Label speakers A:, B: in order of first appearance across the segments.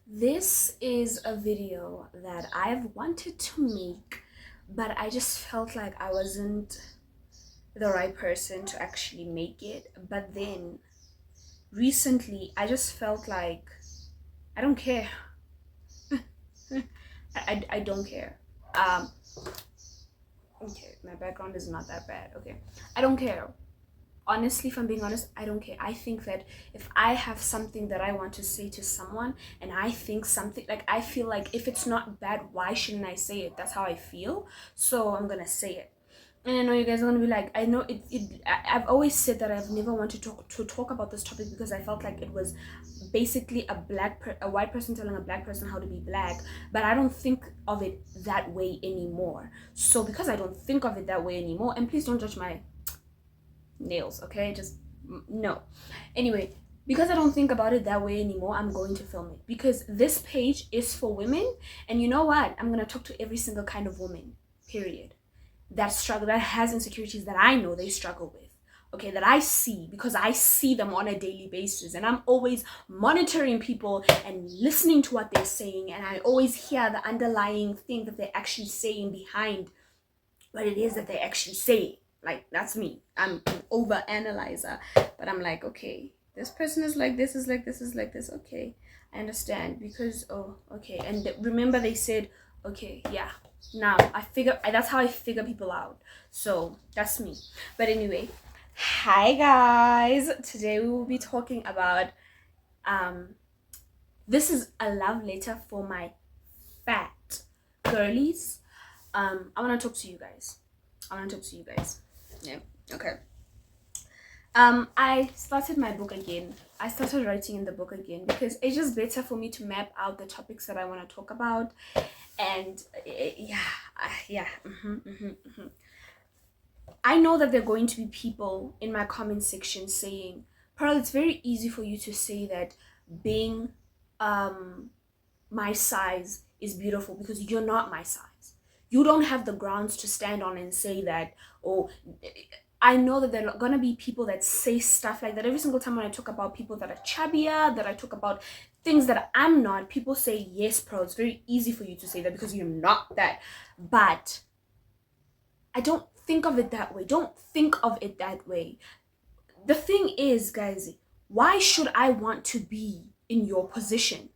A: This is a video that I've wanted to make, but I just felt like I wasn't the right person to actually make it. But then recently, I just felt like I don't care. I don't care. Um, okay, my background is not that bad. Okay, I don't care. Honestly, if I'm being honest, I don't care. I think that if I have something that I want to say to someone and I think something, like, I feel like if it's not bad, why shouldn't I say it? That's how I feel. So I'm gonna say it. And I know you guys are gonna be like, I know I've always said that I've never wanted to talk about this topic because I felt like it was basically a white person telling a black person how to be black, but I don't think of it that way anymore. So because I don't think of it that way anymore, and please don't judge my nails, okay? Just no. Anyway, because I don't think about it that way anymore, I'm going to film it because this page is for women. And you know what? I'm going to talk to every single kind of woman, period, that struggle, that has insecurities that I know they struggle with, okay, that I see because I see them on a daily basis, and I'm always monitoring people and listening to what they're saying, and I always hear the underlying thing that they're actually saying behind what it is that they actually say. Like, that's me. I'm an over analyzer, but I'm like, okay, this person is like this, is like this, is like this. Okay, I understand because okay. And remember, they said, okay, yeah. Now I figure that's how I figure people out. So that's me. But anyway, hi guys. Today we will be talking about this is a love letter for my fat girlies. I want to talk to you guys. Yeah. Okay. I started my book again. I started writing in the book again because it's just better for me to map out the topics that I want to talk about. And yeah. I know that there are going to be people in my comment section saying, Pearl, it's very easy for you to say that being my size is beautiful because you're not my size. You don't have the grounds to stand on and say that. Or I know that there are gonna be people that say stuff like that every single time when I talk about people that are chubbier, that I talk about things that I'm not. People say, yes, Pearl, it's very easy for you to say that because you're not that. But I don't think of it that way. Don't think of it that way. The thing is, guys, why should I want to be in your position?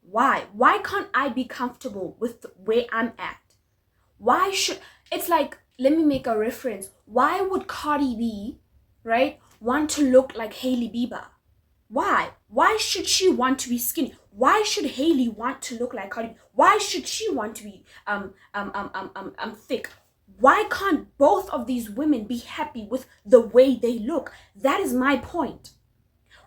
A: Why can't I be comfortable with where I'm at? Why should, it's like, let me make a reference. Why would Cardi B, right, want to look like Hailey Bieber? Why should she want to be skinny? Why should Hailey want to look like Cardi B? Why should she want to be thick? Why can't both of these women be happy with the way they look? That is my point.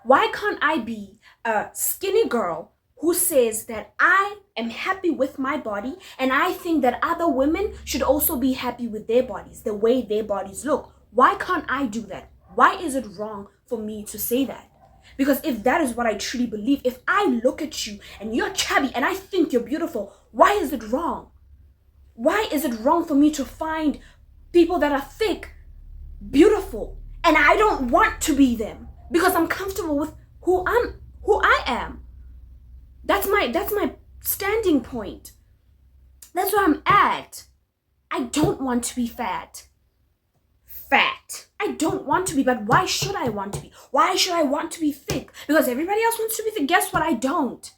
A: Why can't I be a skinny girl who says that I am happy with my body and I think that other women should also be happy with their bodies, the way their bodies look? Why can't I do that? Why is it wrong for me to say that? Because if that is what I truly believe, if I look at you and you're chubby and I think you're beautiful, why is it wrong? Why is it wrong for me to find people that are thick beautiful and I don't want to be them because I'm comfortable with who I am? That's my standing point. That's where I'm at. I don't want to be fat. I don't want to be, but why should I want to be? Why should I want to be thick? Because everybody else wants to be thick. Guess what? I don't.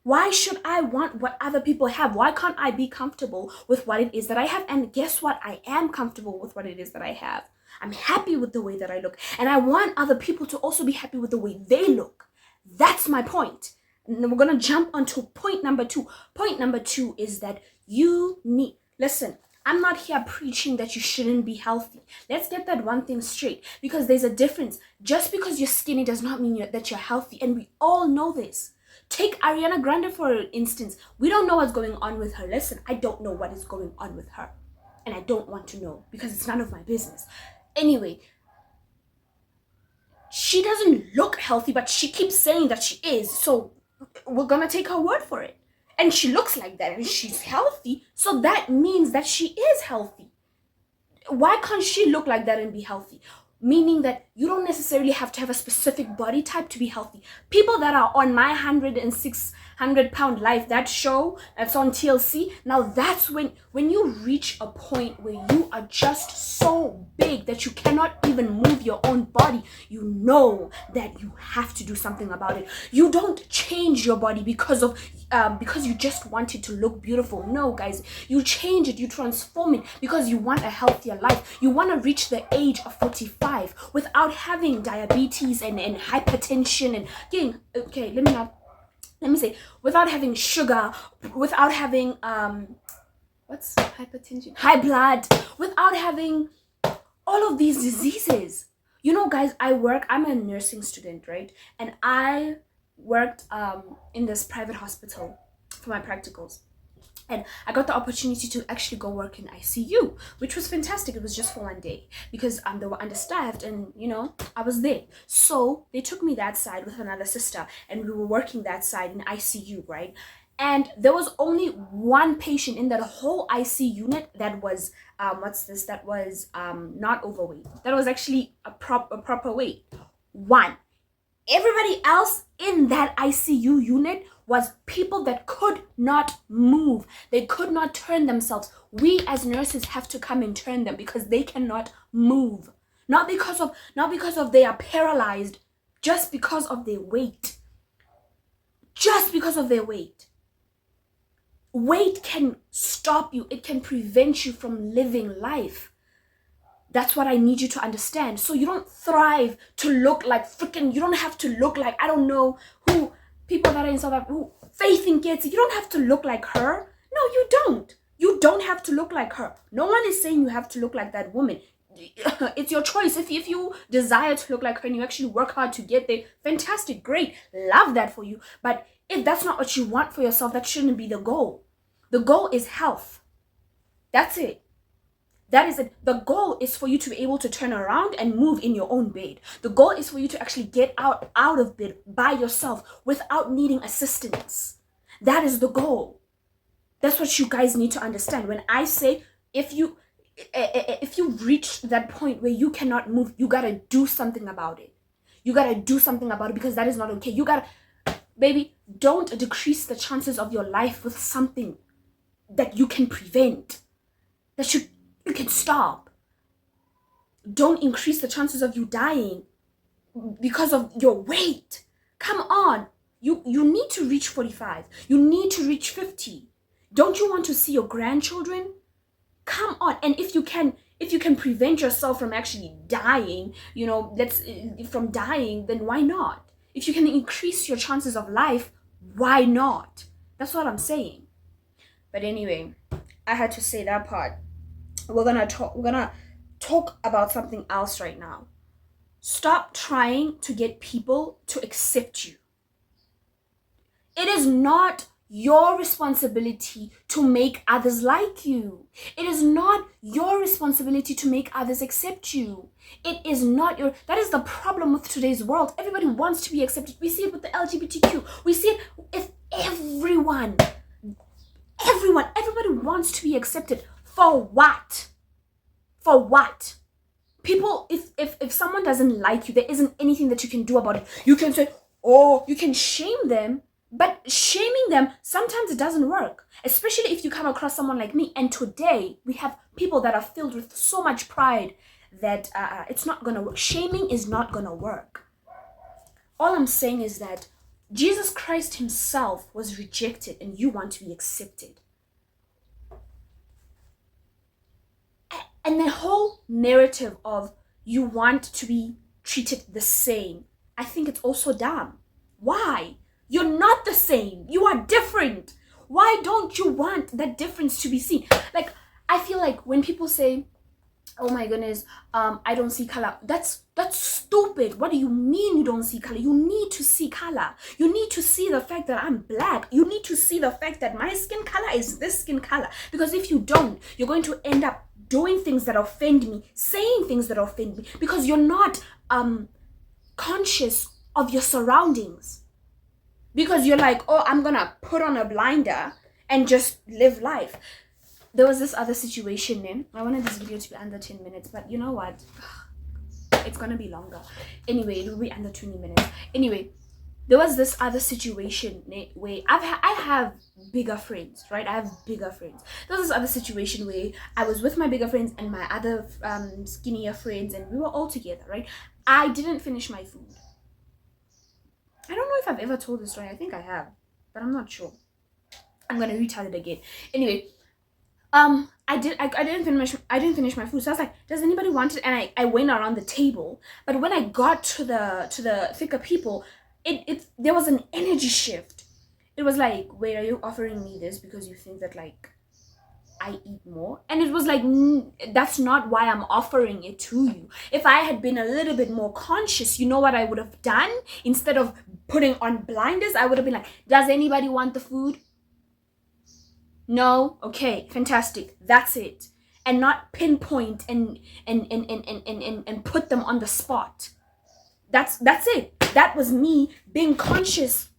A: Why should I want what other people have? Why can't I be comfortable with what it is that I have? And guess what? I am comfortable with what it is that I have. I'm happy with the way that I look. And I want other people to also be happy with the way they look. That's my point. And then we're going to jump onto point number 2. Point number 2 is that you need... Listen, I'm not here preaching that you shouldn't be healthy. Let's get that one thing straight. Because there's a difference. Just because you're skinny does not mean that you're healthy. And we all know this. Take Ariana Grande for instance. We don't know what's going on with her. Listen, I don't know what is going on with her. And I don't want to know because it's none of my business. Anyway, she doesn't look healthy, but she keeps saying that she is. So we're gonna take her word for it. And she looks like that and she's healthy. So that means that she is healthy. Why can't she look like that and be healthy? meaning that you don't necessarily have to have a specific body type to be healthy. People that are on My 106-pound life, that show that's on TLC, now that's when you reach a point where you are just so big that you cannot even move your own body, you know that you have to do something about it. You don't change your body because you just want it to look beautiful. No, guys, you change it, you transform it because you want a healthier life. You want to reach the age of 45 without having diabetes and hypertension and getting, okay, let me say, without having sugar, without having what's hypertension, high blood, without having all of these diseases. You know, guys, I'm a nursing student, right? And I worked in this private hospital for my practicals. And I got the opportunity to actually go work in ICU, which was fantastic. It was just for one day because they were understaffed and, you know, I was there. So they took me that side with another sister and we were working that side in ICU, right? And there was only one patient in that whole IC unit that was, that was not overweight. That was actually a proper weight. One. Everybody else in that ICU unit was people that could not move. They could not turn themselves. We as nurses have to come and turn them because they cannot move. Not because of they are paralyzed, just because of their weight. Just because of their weight. Weight can stop you. It can prevent you from living life. That's what I need you to understand. So you don't thrive to look like freaking, you don't have to look like, I don't know who, people that are in South Africa, who, Faith Nketsi, you don't have to look like her. No, you don't. You don't have to look like her. No one is saying you have to look like that woman. It's your choice. If you desire to look like her and you actually work hard to get there, fantastic, great. Love that for you. But if that's not what you want for yourself, that shouldn't be the goal. The goal is health. That's it. That is it. The goal is for you to be able to turn around and move in your own bed. The goal is for you to actually get out of bed by yourself without needing assistance. That is the goal. That's what you guys need to understand. When I say if you reach that point where you cannot move, you gotta do something about it. You gotta do something about it because that is not okay. You gotta, baby, don't decrease the chances of your life with something that you can prevent, that you can stop. Don't increase the chances of you dying because of your weight. Come on. You need to reach 45. You need to reach 50. Don't you want to see your grandchildren? Come on. And if you can prevent yourself from actually dying, you know, from dying, then why not? If you can increase your chances of life, why not? That's what I'm saying. But anyway, I had to say that part. We're gonna talk about something else right now. Stop trying to get people to accept you. It is not your responsibility to make others like you. It is not your responsibility to make others accept you. It is not your, that is the problem with today's world. Everybody wants to be accepted. We see it with the LGBTQ. We see it with everyone. Everybody wants to be accepted. For what? For what? People, if someone doesn't like you, there isn't anything that you can do about it. You can say, oh, you can shame them, but shaming them, sometimes it doesn't work. Especially if you come across someone like me. And today, we have people that are filled with so much pride that it's not going to work. Shaming is not going to work. All I'm saying is that Jesus Christ himself was rejected and you want to be accepted. And the whole narrative of you want to be treated the same, I think it's also dumb. Why? You're not the same. You are different. Why don't you want that difference to be seen? Like, I feel like when people say, oh my goodness, I don't see color. That's stupid. What do you mean you don't see color? You need to see color. You need to see the fact that I'm black. You need to see the fact that my skin color is this skin color. Because if you don't, you're going to end up doing things that offend me, saying things that offend me, because you're not conscious of your surroundings. Because you're like, oh, I'm gonna put on a blinder and just live life. There was this other situation, I wanted this video to be under 10 minutes, but you know what? it's gonna be longer. Anyway, it'll be under 20 minutes. Anyway, there was this other situation where I have bigger friends, right? I have bigger friends. There was this other situation where I was with my bigger friends and my other skinnier friends, and we were all together, right? I didn't finish my food. I don't know if I've ever told this story. I think I have, but I'm not sure. I'm gonna retell it again. Anyway, I didn't finish my food. So I was like, does anybody want it? And I went around the table. But when I got to the thicker people, there was an energy shift. It was like, wait, are you offering me this because you think that like I eat more? And it was like, that's not why I'm offering it to you. If I had been a little bit more conscious, you know what I would have done? Instead of putting on blinders, I would have been like, does anybody want the food? No? Okay, fantastic. That's it. And not pinpoint and put them on the spot. That's it. That was me being conscious.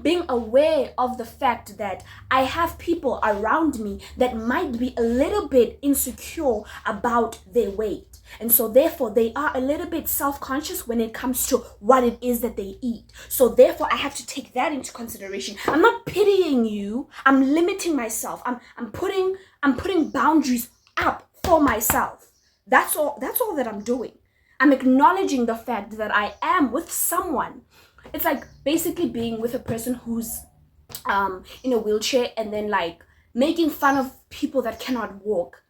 A: Being aware of the fact that I have people around me that might be a little bit insecure about their weight. And so therefore they are a little bit self-conscious when it comes to what it is that they eat. So therefore I have to take that into consideration. I'm not pitying you. I'm limiting myself. I'm putting boundaries up for myself. That's all that I'm doing. I'm acknowledging the fact that I am with someone. It's like basically being with a person who's in a wheelchair and then like making fun of people that cannot walk.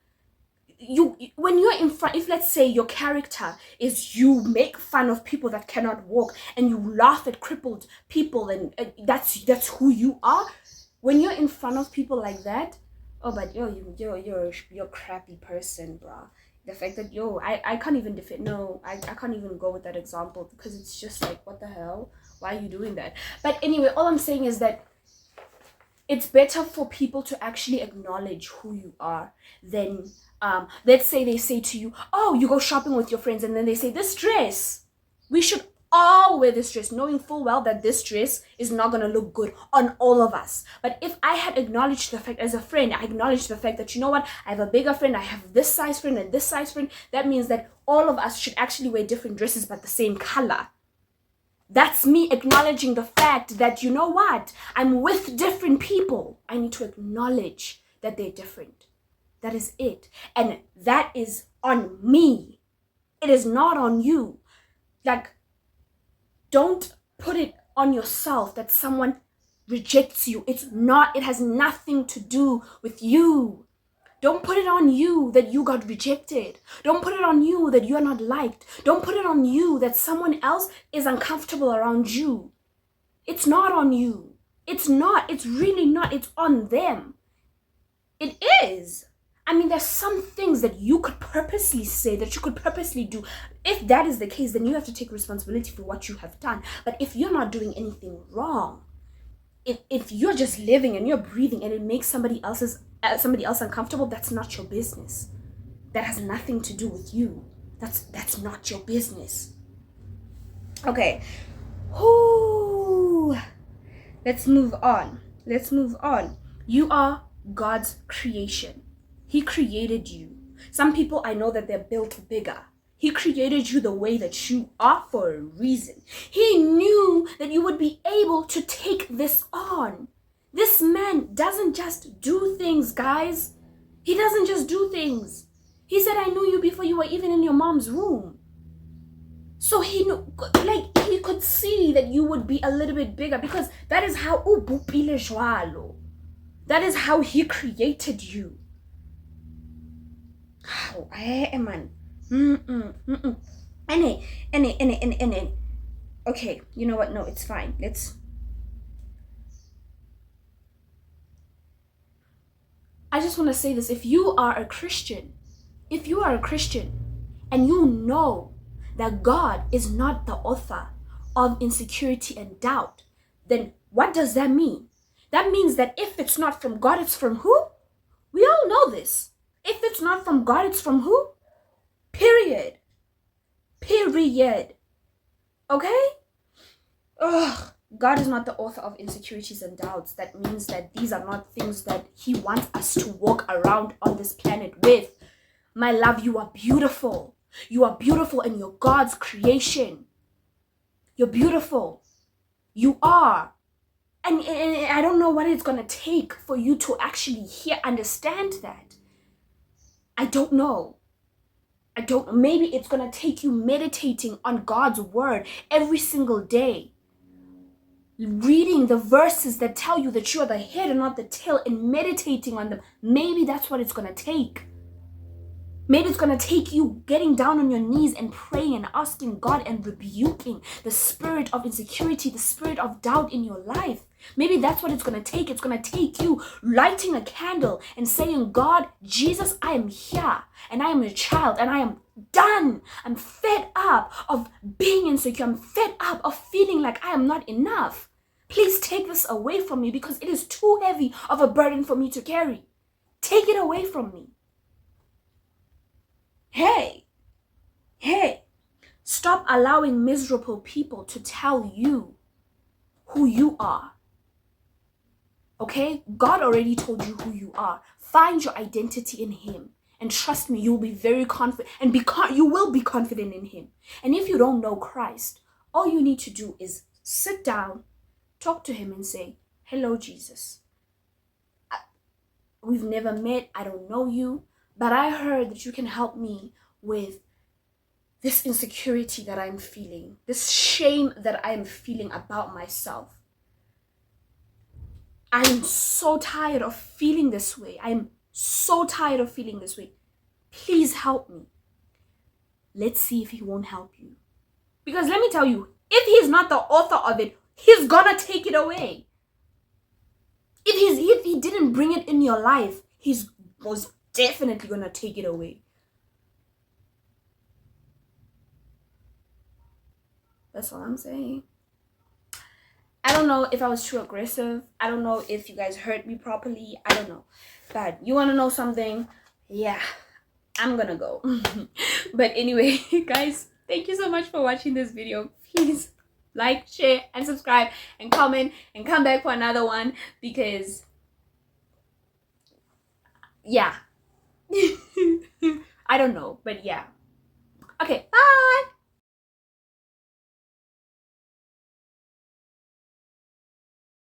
A: When you're in front, if let's say your character is you make fun of people that cannot walk and you laugh at crippled people and that's who you are. When you're in front of people like that, oh, but you're a crappy person, bruh. The fact that I can't even defend. No, I can't even go with that example because it's just like, what the hell? Why are you doing that? But anyway, all I'm saying is that it's better for people to actually acknowledge who you are than let's say they say to you, oh, you go shopping with your friends, and then they say, this dress, we should all wear this dress, knowing full well that this dress is not going to look good on all of us. But if I had acknowledged the fact as a friend, I acknowledged the fact that, you know what, I have a bigger friend, I have this size friend and this size friend, that means that all of us should actually wear different dresses but the same color. That's me acknowledging the fact that, you know what, I'm with different people. I need to acknowledge that they're different. That is it. And that is on me. It is not on you. Like, don't put it on yourself that someone rejects you. It has nothing to do with you. Don't put it on you that you got rejected. Don't put it on you that you are not liked. Don't put it on you that someone else is uncomfortable around you. It's not on you. It's not. It's really not. It's on them. It is. I mean, there's some things that you could purposely say, that you could purposely do. If that is the case, then you have to take responsibility for what you have done. But if you're not doing anything wrong, if you're just living and you're breathing and it makes somebody else uncomfortable, that's not your business. That has nothing to do with you. That's not your business. Okay. Ooh. Let's move on. You are God's creation. He created you. Some people, I know that they're built bigger. He created you the way that you are for a reason. He knew that you would be able to take this on. This man doesn't just do things, guys. He doesn't just do things. He said, I knew you before you were even in your mom's womb. So he knew, like, he could see that you would be a little bit bigger because that is how that is how he created you. Oh, man. Okay, you know what? No, it's fine. I just want to say this. If you are a Christian and you know that God is not the author of insecurity and doubt, then what does that mean? That means that if it's not from God, it's from who? We all know this. If it's not from God, it's from who? Period. Okay? Ugh. God is not the author of insecurities and doubts. That means that these are not things that he wants us to walk around on this planet with. My love, you are beautiful. You are beautiful and you're God's creation. You're beautiful. You are. And I don't know what it's going to take for you to actually understand that. I don't know. Maybe it's going to take you meditating on God's word every single day. Reading the verses that tell you that you're the head and not the tail and meditating on them. Maybe that's what it's going to take. Maybe it's going to take you getting down on your knees and praying and asking God and rebuking the spirit of insecurity, the spirit of doubt in your life. Maybe that's what it's going to take. It's going to take you lighting a candle and saying, God, Jesus, I am here and I am a child and I am done. I'm fed up of being insecure. I'm fed up of feeling like I am not enough. Please take this away from me because it is too heavy of a burden for me to carry. Take it away from me. Hey, stop allowing miserable people to tell you who you are. Okay? God already told you who you are. Find your identity in him. And trust me, you'll be very confident and you will be confident in him. And if you don't know Christ, all you need to do is sit down, talk to him and say, hello, Jesus. We've never met. I don't know you. But I heard that you can help me with this insecurity that I'm feeling, this shame that I'm feeling about myself. I'm so tired of feeling this way. I'm so tired of feeling this way. Please help me. Let's see if he won't help you. Because let me tell you, if he's not the author of it, he's gonna take it away. If he didn't bring it in your life, he's most definitely gonna take it away. That's all I'm saying. I don't know if I was too aggressive. I don't know if you guys heard me properly. I don't know. But you want to know something? Yeah, I'm gonna go. But anyway, guys, thank you so much for watching this video. Please like, share, and subscribe, and comment, and come back for another one because, yeah. I don't know, but yeah. Okay, bye.